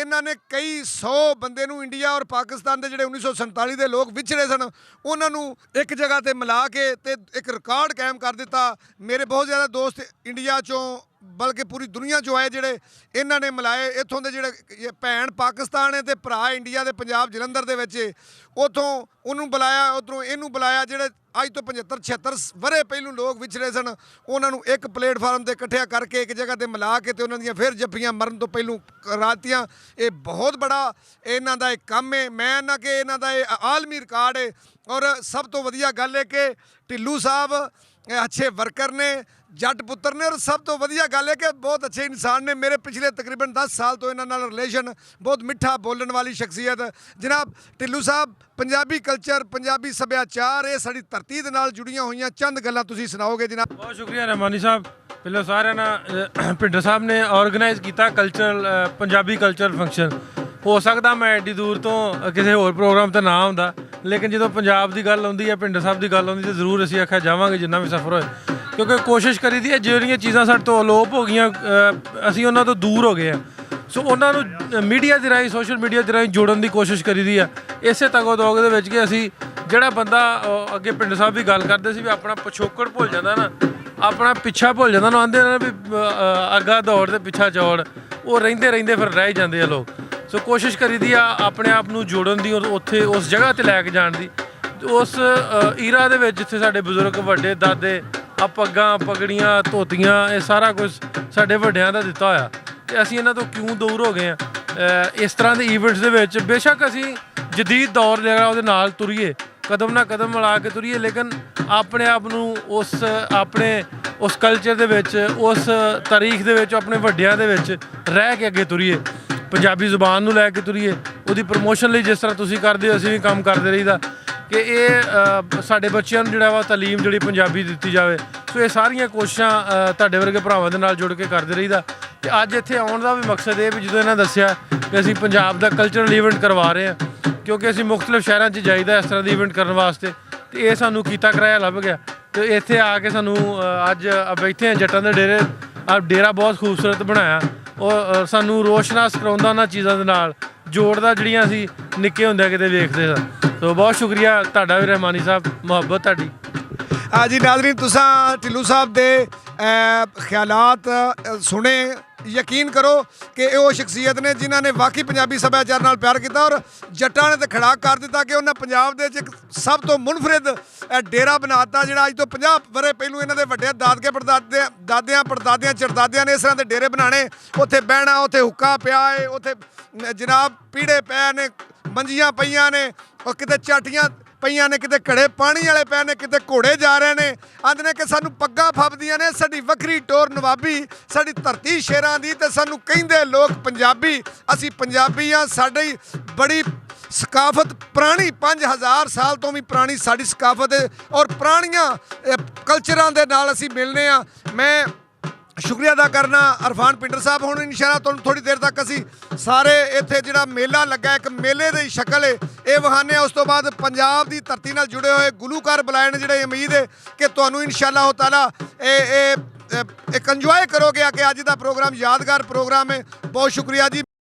इन्हां ने कई 100 बंदे नूं इंडिया और पाकिस्तान के जिहड़े 1947 के लोग विछड़े सन उन्हां नूं एक जगह ते मिला के ते एक रिकॉर्ड कायम कर दिता। मेरे बहुत ज़्यादा दोस्त इंडिया चों बल्कि पूरी दुनिया चो आए जिहड़े इन्हां ने मिलाए। इत्थों दे जिहड़े भैन पाकिस्तान है ते भरा इंडिया दे पंजाब जलंधर दे विच उत्थों उन्होंने बुलाया, उधरों इनू बुलाया। जिहड़े अज तो 75-76 वरे पहलू लोग विछड़े सन उन्होंने एक प्लेटफार्म से इकट्ठिया करके एक जगह पर मिला के तो उन्होंने फिर जफ्फियां मरन तो पहलू करातियां। ये बहुत बड़ा इन्हां दा एक काम है। मैं ना कि इन्हां दा आलमी रिकॉर्ड है। और सब तो वधिया गल है कि ढिल्लू साहब अच्छे वर्कर ने, जट पुत्र ने, और सब तो वधिया गल है कि बहुत अच्छे इंसान ने। मेरे पिछले तकरीबन 10 साल तो इन्हां नाल रिलेशन, बहुत मिठा बोलन वाली शख्सियत जनाब ढिल्लू साहब। पंजाबी कल्चर, पंजाबी सभ्याचार, ये साड़ी धरती दे नाल जुड़ियां हुई चंद गल्लां तुसीं सुनाओगे जनाब? बहुत शुक्रिया रहमानी साहब। पहले सारे ना भिंडर साहब ने ऑर्गेनाइज किया कल्चरल पंजाबी कल्चरल फंक्शन। हो सकता मैं एड्डी दूर तो किसी होर प्रोग्राम तो ना आउंदा, लेकिन जो पंजाब की गल आउंदी है, भिंडर साहब की गल आउंदी तो जरूर असीं आख्या जावांगे जिन्ना भी सफ़र होए, क्योंकि कोशिश करी दी है ਜਿਹੜੀਆਂ चीज़ां साडे तो अलोप हो गई असीं उन्हां तो दूर हो गए हैं। सो उन्होंने मीडिया के राही, सोशल मीडिया के राही जोड़न की कोशिश करी दी है। इसे तगो दौग दे विच कि असीं जिहड़ा बंदा अगे भिंडर साहब भी गल करते सी भी अपना पिछोकड़ भुल जाता ना, अपना पिछा भुल जाता ना, आंदे ना भी अग्गा दौड़ ते पिछा चौड़, वो रहिंदे रहिंदे फिर रह जाते हैं लोग। सो कोशिश करी दी आ अपने आप नूं जोड़न की और उत्थे उस जगह ते लैके जाण दी। उस ईरा दे विच जिथे साडे बजुर्ग वड्डे दादे आ पग्गां पगड़ियां धोतियां ये सारा कुछ साडे वड्डियां दा दित्ता होया, ते असीं इन्हां तो क्यों दूर हो गए हैं। इस तरह के ईवेंट्स दे विच बेशक असीं जदीद दौर जेहड़ा उहदे नाल तुरीए, कदम ना कदम मिला के तुरीए, लेकिन अपने आप नूं उस अपने उस कल्चर दे विच, उस तारीख दे विच, अपने वड्डियां दे विच रह के अगे तुरीए। पंजाबी जुबान नूं लैके तुरीए, उहदी प्रमोशन लई जिस तरह तुसीं करदे हो असीं भी काम करदे रहीदा कि ये साडे बच्चिआं नूं जिहड़ा वा तालीम जिहड़ी पंजाबी दित्ती जावे। सो ये सारियां कोशिशां तुहाडे वर्गे भरावां दे नाल जुड़ के करदे रहीदा। ते अज इत्थे आउण दा भी मकसद ये भी, जदों इन्हां दस्सिया कि असीं पंजाब दा कल्चरल ईवेंट करवा रहे हैं, क्योंकि असीं मुख्तलिफ शहरां 'च जाईदा इस तरह दी ईवेंट करन वास्ते, ते ये सानूं कीता कराया लभ गया। ते इत्थे आके सानूं अज बैठे हैं जट्टां दे डेरे, डेरा बहुत खूबसूरत बनाया और सानूं रोशनास कराउंदा उन्हां चीज़ां दे नाल, जोड़दा जिहड़ियां असीं निक्के हुंदे किते वेखदे सन। तो बहुत शुक्रिया तुहाडा भी रहमानी साहब, मुहब्बत तुहाडी। हाँ जी नाज़रीन, तुसां ढिल्लू साहब के ख्यालात सुने। यकीन करो कि वो शख्सियत ने जिन्हों ने वाकई पंजाबी सभ्याचार नाल प्यार किया और जट्टां ने तो खड़ा कर दिता कि उन्हें पंजाब दे एक सब तो मुनफरिद डेरा बनाता, जिहड़ा अज तो 50 वरे पहलू इन्हां दे वड्डे दादके दादियां परदादियां चरदादियां ने इस तरह के डेरे बनाने। उत्थे बहना, उत्थे हुक्का पिया है, उत्थे जनाब पीड़े पै ने, मंजियां पईयां ने, और किते चाटियां पईयां ने, किते घड़े पानी वाले पै ने, किते घोड़े जा रहे हैं। आंदे ने कि सानू पग्गां फबदियां ने, साडी वखरी टोर नवाबी, साडी धरती शेरां दी, ते सानू कहिंदे लोग पंजाबी। असीं पंजाबी हाँ, साडी बड़ी सकाफत पुरानी 5000 साल तो भी पुरानी साडी सकाफत है और पुरानियां कल्चरां दे नाल असीं मिलने आ। मैं शुक्रिया अदा करना अरफान भिंडर साहब। हुण इंशाअल्लाह तुहानूं थोड़ी देर तक असीं सारे इत्थे जिहड़ा मेला लगा, एक मेले दी शक्ल है, ये वहाने। उस तो बाद पंजाब की धरती नाल जुड़े हुए गुलूकार बुलाए ने, जिहड़े उम्मीद है कि तुहानूं इंशाअल्लाह ताला एक इंजॉय करोगे कि अज दा प्रोग्राम यादगार प्रोग्राम है। बहुत शुक्रिया जी।